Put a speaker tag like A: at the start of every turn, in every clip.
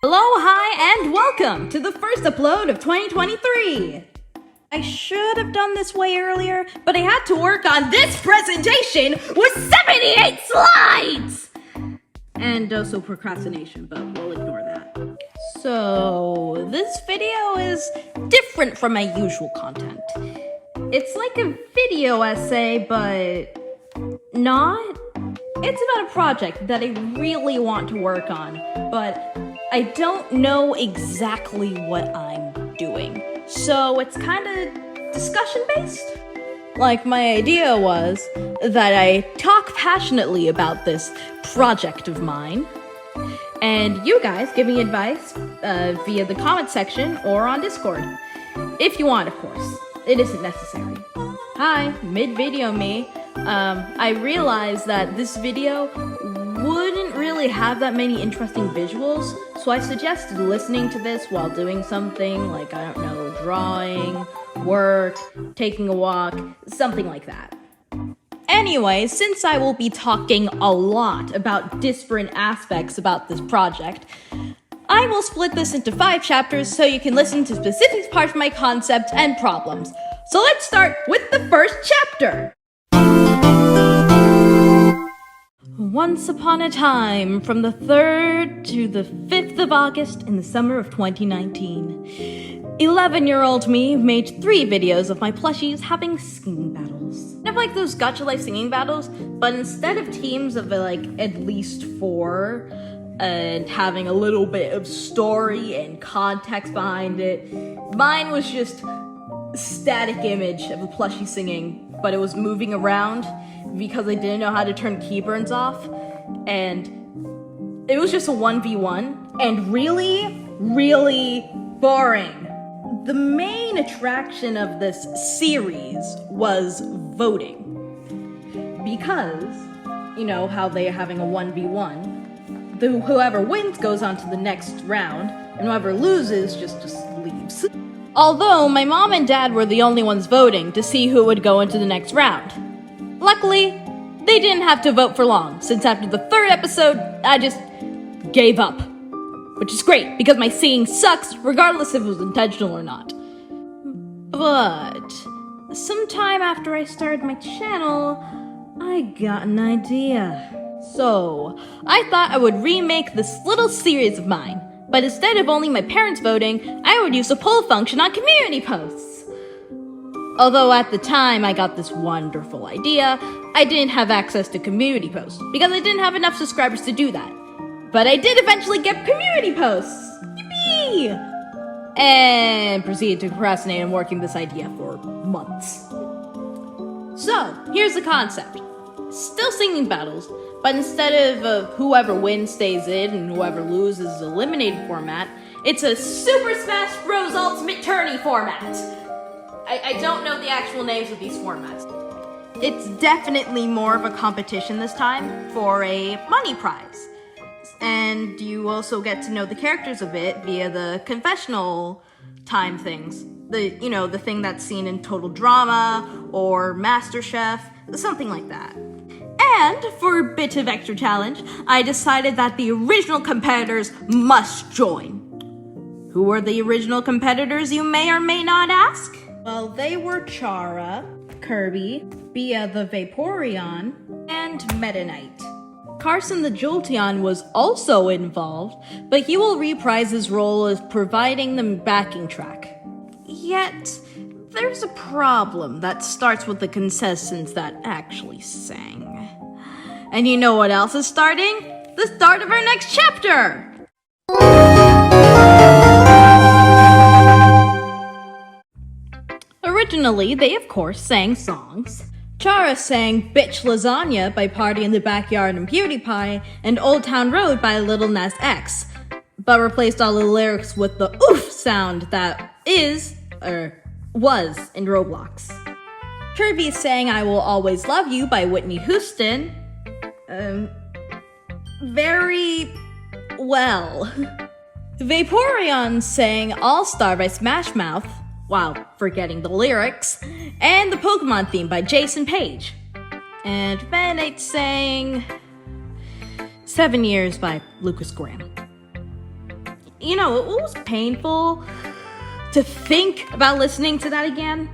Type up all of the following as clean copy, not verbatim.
A: Hello, hi, and welcome to the first upload of 2023! I should have done this way earlier, but I had to work on this presentation with 78 slides! And also procrastination, but we'll ignore that. So, this video is different from my usual content. It's like a video essay, but not. It's about a project that I really want to work on, but I don't know exactly what I'm doing. So it's kind of discussion-based. Like, my idea was that I talk passionately about this project of mine, and you guys give me advice via the comment section or on Discord. If you want, of course. It isn't necessary. Hi, mid-video me. I realized that this video wouldn't really have that many interesting visuals, so I suggested listening to this while doing something like, I don't know, drawing, work, taking a walk, something like that. Anyway, since I will be talking a lot about disparate aspects about this project, I will split this into 5 chapters so you can listen to specific parts of my concept and problems. So let's start with the first chapter! Once upon a time, from the 3rd to the 5th of August in the summer of 2019, 11-year-old me made 3 videos of my plushies having singing battles. Kind of like those Gacha Life singing battles, but instead of teams of like at least 4, and having a little bit of story and context behind it, mine was just a static image of a plushie singing, but it was moving around because I didn't know how to turn keyburns off, and it was just a 1v1, and really, really boring. The main attraction of this series was voting. Because, you know, how they're having a 1v1, whoever wins goes on to the next round, and whoever loses just leaves. Although my mom and dad were the only ones voting to see who would go into the next round. Luckily, they didn't have to vote for long, since after the 3rd episode, I just gave up. Which is great, because my singing sucks, regardless if it was intentional or not. But sometime after I started my channel, I got an idea. So, I thought I would remake this little series of mine, but instead of only my parents voting, I would use a poll function on community posts. Although at the time I got this wonderful idea, I didn't have access to community posts, because I didn't have enough subscribers to do that. But I did eventually get community posts! Yippee! And proceeded to procrastinate on working this idea for months. So, here's the concept. Still singing battles, but instead of whoever wins stays in and whoever loses is eliminated format, it's a Super Smash Bros. Ultimate Tourney format. I don't know the actual names of these formats. It's definitely more of a competition this time for a money prize. And you also get to know the characters a bit via the confessional time things. The thing that's seen in Total Drama or MasterChef, something like that. And for a bit of extra challenge, I decided that the original competitors must join. Who were the original competitors, you may or may not ask? Well, they were Chara, Kirby, Bia the Vaporeon, and Meta Knight. Carson the Jolteon was also involved, but he will reprise his role as providing the backing track. Yet, there's a problem that starts with the contestants that actually sang. And you know what else is starting? The start of our next chapter! Originally, they of course sang songs. Chara sang Bitch Lasagna by Party in the Backyard and PewDiePie, and Old Town Road by Lil Nas X, but replaced all the lyrics with the oof sound that was in Roblox. Kirby sang I Will Always Love You by Whitney Houston. Very well. Vaporeon sang All Star by Smash Mouth, while forgetting the lyrics, and the Pokemon theme by Jason Page. And Meta Knight sang 7 Years by Lucas Graham. You know, it was painful to think about listening to that again.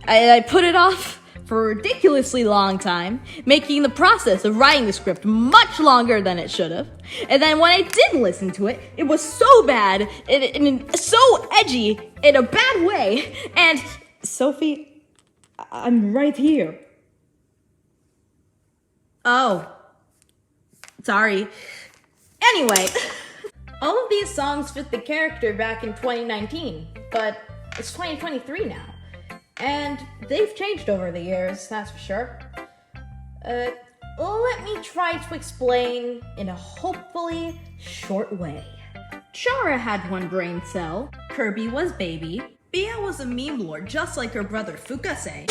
A: I put it off for a ridiculously long time, making the process of writing the script much longer than it should have. And then when I did listen to it, it was so bad and so edgy in a bad way. And Sophie, I'm right here. Oh, sorry. Anyway, all of these songs fit the character back in 2019, but it's 2023 now. And they've changed over the years, that's for sure. Let me try to explain in a hopefully short way. Chara had one brain cell, Kirby was baby, Bia was a meme lord just like her brother Fukase,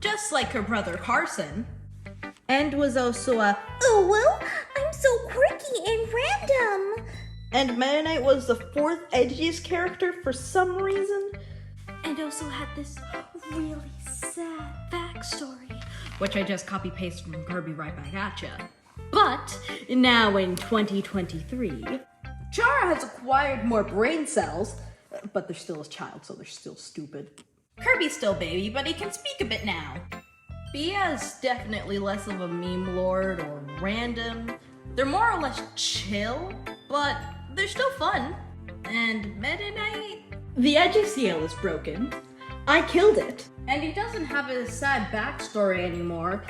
A: just like her brother Carson, and was also a, oh well, I'm so quirky and random. And Meta Knight was the fourth edgiest character for some reason. And also had this really sad backstory, which I just copy-pasted from Kirby right back at ya. But now in 2023, Chara has acquired more brain cells, but they're still a child, so they're still stupid. Kirby's still baby, but he can speak a bit now. Bia's definitely less of a meme lord or random. They're more or less chill, but they're still fun. And Meta Knight, the edgy scale is broken. I killed it. And he doesn't have a sad backstory anymore.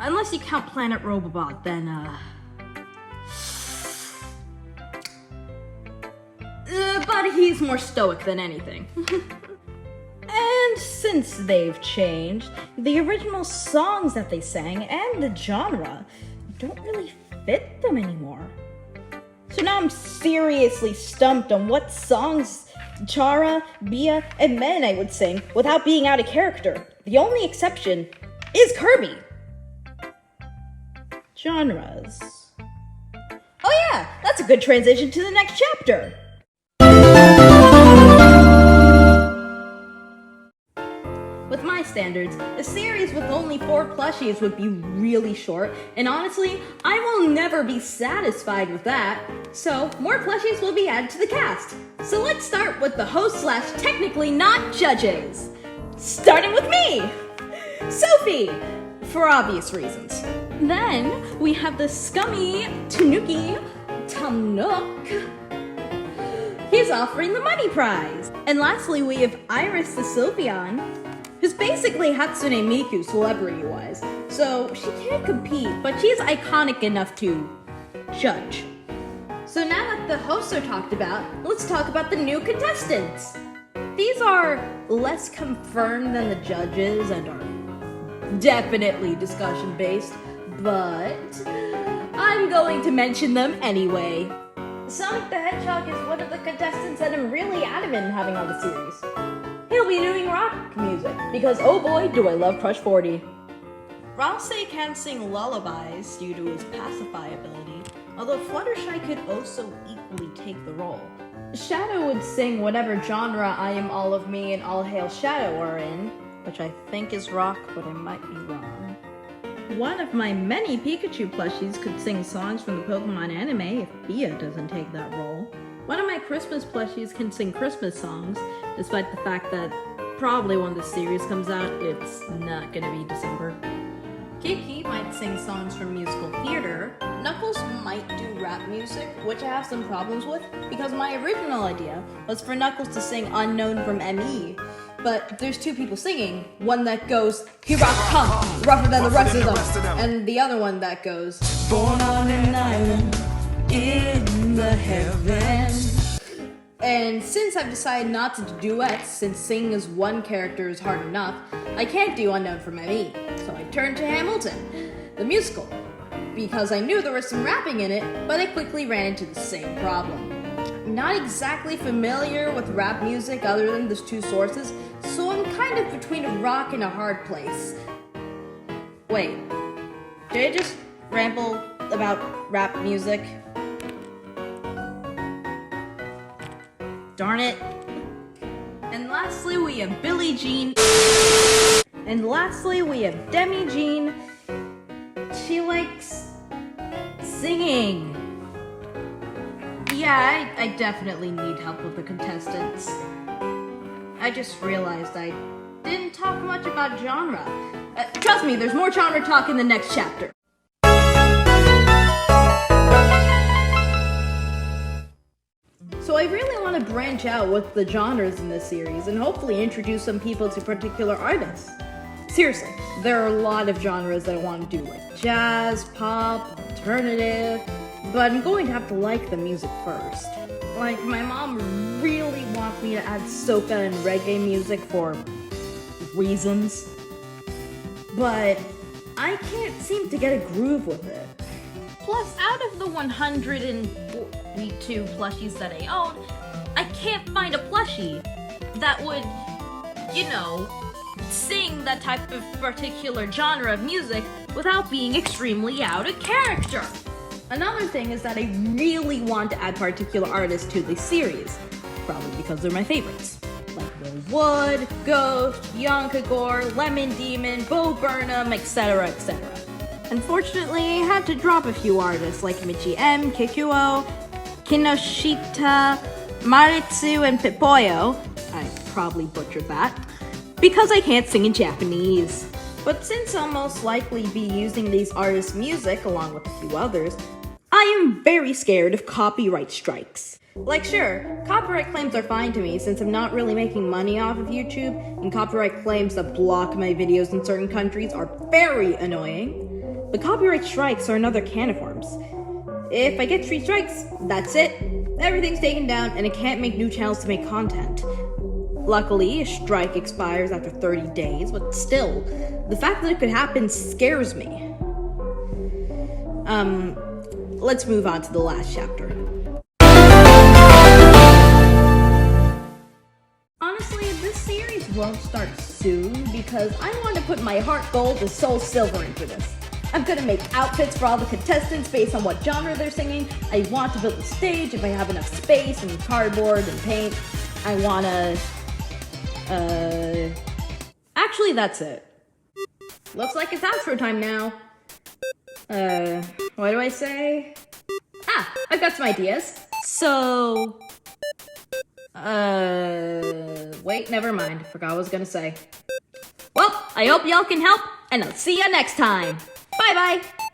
A: Unless you count Planet Robobot, then but he's more stoic than anything. And since they've changed, the original songs that they sang and the genre don't really fit them anymore. So now I'm seriously stumped on what songs Chara, Bia, and Meta Knight would sing without being out of character. The only exception is Kirby. Genres. Oh yeah, that's a good transition to the next chapter. With my standards, a series with only 4 plushies would be really short, and honestly, I will never be satisfied with that. So, more plushies will be added to the cast. So let's start with the host / technically not judges. Starting with me, Sophie, for obvious reasons. Then we have the scummy Tanuki, Tamnook. He's offering the money prize. And lastly, we have Iris the Sylveon, who's basically Hatsune Miku celebrity-wise. So she can't compete, but she's iconic enough to judge. So now that the hosts are talked about, let's talk about the new contestants. These are less confirmed than the judges and are definitely discussion-based, but I'm going to mention them anyway. Sonic the Hedgehog is one of the contestants that I'm really adamant in having on the series. He'll be doing rock music, because oh boy, do I love Crush 40. Ralsei can sing lullabies due to his pacify ability, although Fluttershy could also equally take the role. Shadow would sing whatever genre I Am All of Me and All Hail Shadow are in, which I think is rock, but I might be wrong. One of my many Pikachu plushies could sing songs from the Pokemon anime if Bia doesn't take that role. One of my Christmas plushies can sing Christmas songs, despite the fact that probably when the series comes out, it's not gonna be December. Kiki might sing songs from musical theater. Knuckles might do rap music, which I have some problems with, because my original idea was for Knuckles to sing Unknown from ME. But there's 2 people singing, one that goes, "Here I come, rougher than the rest of them," and the other one that goes, "Born on an island in the heavens." And since I've decided not to do duets, since singing as one character is hard enough, I can't do Unknown from ME, so I turned to Hamilton, the musical, because I knew there was some rapping in it, but I quickly ran into the same problem. I'm not exactly familiar with rap music other than those 2 sources, so I'm kind of between a rock and a hard place. Wait, did I just ramble about rap music? Darn it. And lastly, we have Billie Jean. And lastly, we have Demi Jean. She likes singing. Yeah, Yeah, I definitely need help with the contestants. I just realized I didn't talk much about genre. Trust me, there's more genre talk in the next chapter. So I really want to branch out with the genres in this series and hopefully introduce some people to particular artists. Seriously, there are a lot of genres that I want to do, like jazz, pop, alternative, but I'm going to have to like the music first. Like, my mom really wants me to add soca and reggae music for reasons, but I can't seem to get a groove with it. Plus, out of the 142 plushies that I own, I can't find a plushie that would, sing that type of particular genre of music without being extremely out of character. Another thing is that I really want to add particular artists to the series, probably because they're my favorites. Like Will Wood, Ghost, Yonkagore, Lemon Demon, Bo Burnham, etc., etc. Unfortunately, I had to drop a few artists like Michi M, Kikuo, Kinoshita, Maritsu, and Pippoyo. I probably butchered that. Because I can't sing in Japanese. But since I'll most likely be using these artists' music along with a few others, I am very scared of copyright strikes. Like, sure, copyright claims are fine to me since I'm not really making money off of YouTube, and copyright claims that block my videos in certain countries are very annoying. But copyright strikes are another can of worms. If I get 3 strikes, that's it. Everything's taken down and I can't make new channels to make content. Luckily, a strike expires after 30 days, but still, the fact that it could happen scares me. Let's move on to the last chapter. Honestly, this series won't start soon because I want to put my heart gold to soul silver into this. I'm gonna make outfits for all the contestants based on what genre they're singing. I want to build a stage if I have enough space and cardboard and paint. I wanna... Actually, that's it. Looks like it's outro time now. What do I say? I've got some ideas. So... wait, never mind. Forgot what I was gonna say. Well, I hope y'all can help, and I'll see ya next time. Bye-bye!